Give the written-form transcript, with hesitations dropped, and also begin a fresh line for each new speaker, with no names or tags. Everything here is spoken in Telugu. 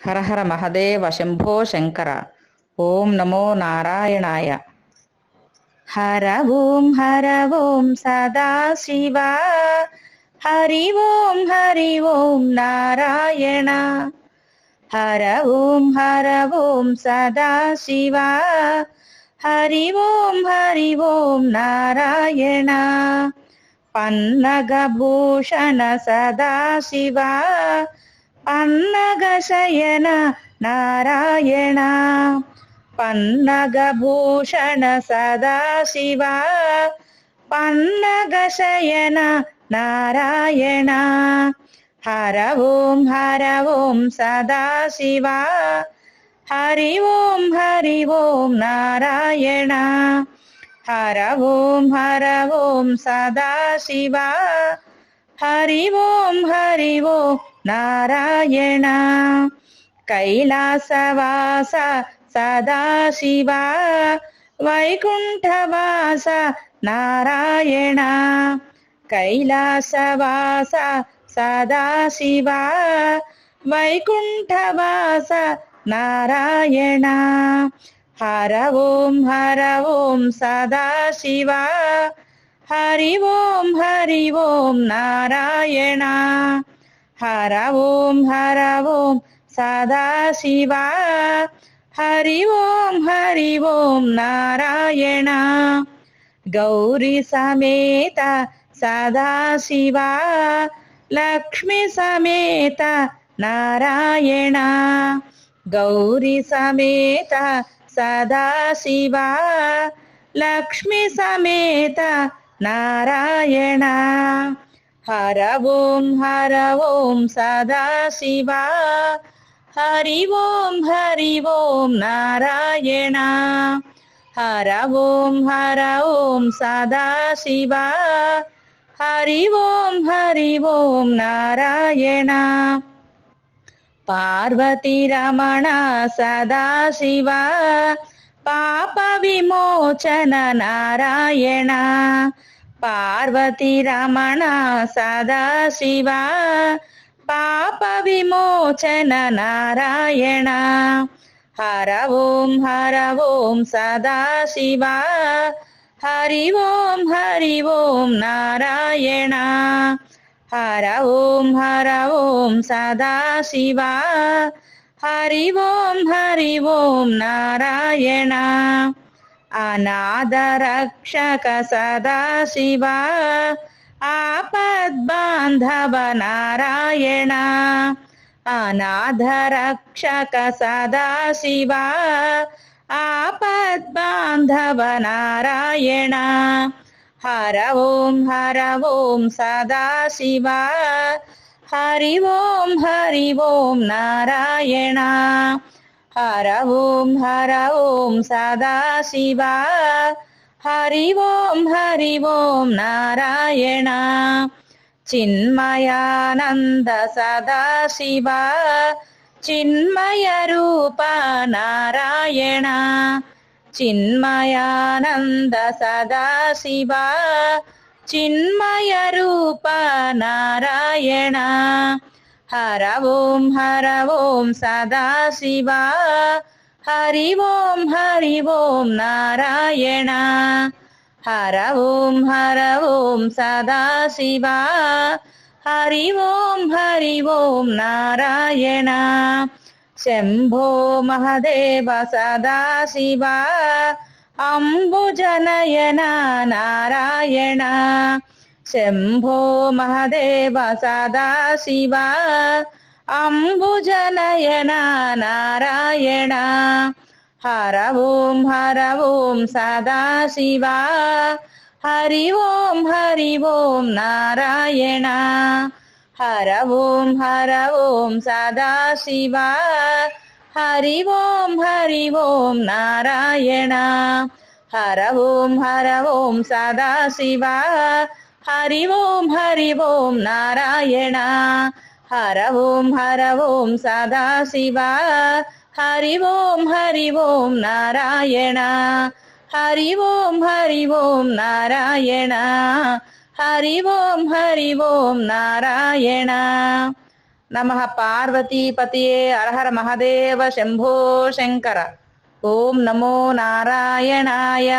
హర హర మహదేవ శంభో శంకర. ఓం నమో నారాయణాయ. హర ఓం సదాశివ. హరి ఓం నారాయణ. హర ఓం సదాశివ. హరి ఓం నారాయణ. పన్నగభూషణ సదాశివ. పన్నగశయన నారాయణ. పన్నగభూషణ సదాశివ. పన్నగశయన నారాయణ. హర ఓం సదాశివ. హరి ఓం నారాయణ. హర ఓం సదాశివ. హరి ఓం నారాయణ. కైలాసవాస సదాశివ. వైకుంఠవాస నారాయణ. కైలాసవాస సదాశివ. వైకుంఠవాస నారాయణ. హర ఓం సదాశివ. హరి ఓం నారాయణ. హర ఓం సదాశివ. హరి ఓం నారాయణ. గౌరీ సమేత సదాశివ. లక్ష్మీ సమేత నారాయణ. గౌరీ సమేత సదాశివ. లక్ష్మీ సమేత నారాయణ. హర ఓం సదాశివ. హరి ఓం నారాయణ. హర ఓం సదాశివ. హరి ఓం నారాయణ. పార్వతీ రమణ సదాశివ. పాప విమోచన నారాయణ. పార్వతీ రమణ సదాశివ. పాప విమోచన నారాయణ. హర ఓం సదాశివ. హరి ఓం నారాయణ. హర ఓం సదాశివ. హరి ఓం నారాయణ. అనాథ రక్షక సదాశివ. ఆపద్బాంధవ నారాయణ. అనాథ రక్షక సదాశివ. ఆపద్బాంధవ నారాయణ. హర ఓం సదాశివ. హరి ఓం నారాయణ. హర ఓం సదాశివ. హరి ఓం నారాయణ. చిన్మయానంద సదాశివ. చిన్మయ రూప నారాయణ. చిన్మయానంద సదాశివ. చిన్మయ రూప నారాయణ. హర ఓం సదాశివ. హరి ఓం నారాయణ. హర ఓం సదాశివ. హరి ఓం నారాయణ. శంభో మహదేవ సదాశివ. అంబుజనయన నారాయణ. శంభో మహదేవ సదాశివ. అంబుజనయన నారాయణ. హర ఓం సదాశివ. హరి ఓం నారాయణ. హర ఓం సదాశివ. హరి ఓం నారాయణ. హర ఓం సదాశివ. హరి ఓం నారాయణ. హర ఓం సదాశివ. హరి ఓం నారాయణ. హరి ఓం నారాయణ. హరి ఓం నారాయణ. నమః పార్వతీపతయే హర హర మహదేవ శంభో శంకర. ఓం నమో నారాయణాయ.